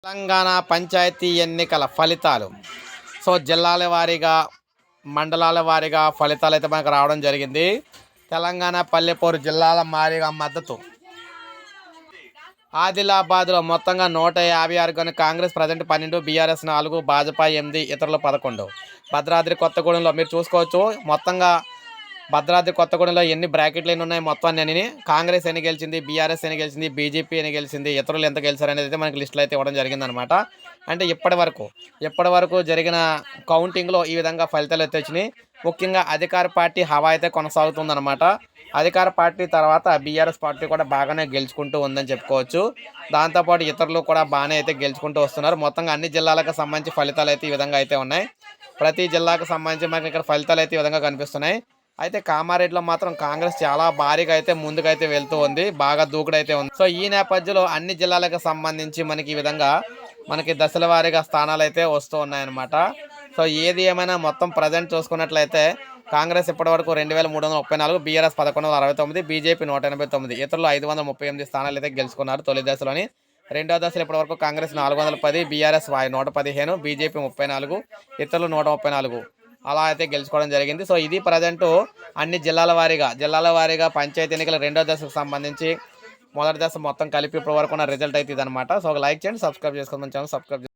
తెలంగాణ పంచాయతీ ఎన్నికల ఫలితాలు. సో జిల్లాల వారీగా, మండలాల వారీగా ఫలితాలు అయితే మనకు రావడం జరిగింది. తెలంగాణ పల్లెపూరు జిల్లాల వారీగా మద్దతు. ఆదిలాబాద్లో మొత్తంగా 156 కానీ కాంగ్రెస్ ప్రజెంట్ 12, బీఆర్ఎస్ 4, భాజపా 8, ఇతరులు 11. భద్రాద్రి కొత్తగూడెంలో మీరు చూసుకోవచ్చు. మొత్తంగా భద్రాద్రి కొత్తగూడెంలో ఎన్ని బ్రాకెట్లు ఎన్ని ఉన్నాయి మొత్తం అన్నీ. కాంగ్రెస్ ఎన్ని గెలిచింది, బీఆర్ఎస్ ఎన్ని గెలిచింది, బీజేపీ ఎన్ని గెలిచింది, ఇతరులు ఎంత గెలిచారు అనేది అయితే మనకి లిస్టులో అయితే ఇవ్వడం జరిగిందనమాట. అంటే ఇప్పటి వరకు జరిగిన కౌంటింగ్లో ఈ విధంగా ఫలితాలు అయితే వచ్చినాయి. ముఖ్యంగా అధికార పార్టీ హవా అయితే కొనసాగుతుందన్నమాట. అధికార పార్టీ తర్వాత బీఆర్ఎస్ పార్టీ కూడా బాగానే గెలుచుకుంటూ ఉందని చెప్పుకోవచ్చు. దాంతోపాటు ఇతరులు కూడా బాగానే అయితే గెలుచుకుంటూ వస్తున్నారు. మొత్తంగా అన్ని జిల్లాలకు సంబంధించి ఫలితాలు అయితే ఈ విధంగా అయితే ఉన్నాయి. ప్రతి జిల్లాకు సంబంధించి మనకి ఇక్కడ ఫలితాలు అయితే ఈ విధంగా కనిపిస్తున్నాయి. అయితే కామారెడ్డిలో మాత్రం కాంగ్రెస్ చాలా భారీగా అయితే ముందుకైతే వెళ్తూ ఉంది, బాగా దూకుడైతే ఉంది. సో ఈ నేపథ్యంలో అన్ని జిల్లాలకు సంబంధించి మనకి ఈ విధంగా మనకి దశల వారీగా స్థానాలు అయితే వస్తూ ఉన్నాయన్నమాట. సో ఏది ఏమైనా మొత్తం ప్రజెంట్ చూసుకున్నట్లయితే కాంగ్రెస్ ఇప్పటివరకు 2334, బీఆర్ఎస్ 1169, బీజేపీ 189, ఇతరులు 538 స్థానాలు అయితే గెలుచుకున్నారు తొలి దశలోని. రెండో దశలో ఇప్పటివరకు కాంగ్రెస్ 410, బీఆర్ఎస్ 115, బీజేపీ 34, ఇతరులు 134 అలా అయితే గెలుచుకోవడం జరిగింది. సో ఇది ప్రజెంటు అన్ని జిల్లాల వారీగా పంచాయతీ ఎన్నికల రెండో దశకు సంబంధించి మొదటి దశ మొత్తం కలిపి ఇప్పటి వరకు ఉన్న రిజల్ట్ అయితే ఇదనమాట. సో ఒక లైక్ చేయండి, సబ్స్క్రైబ్ చేసుకోమని ఛానల్ సబ్స్క్రైబ్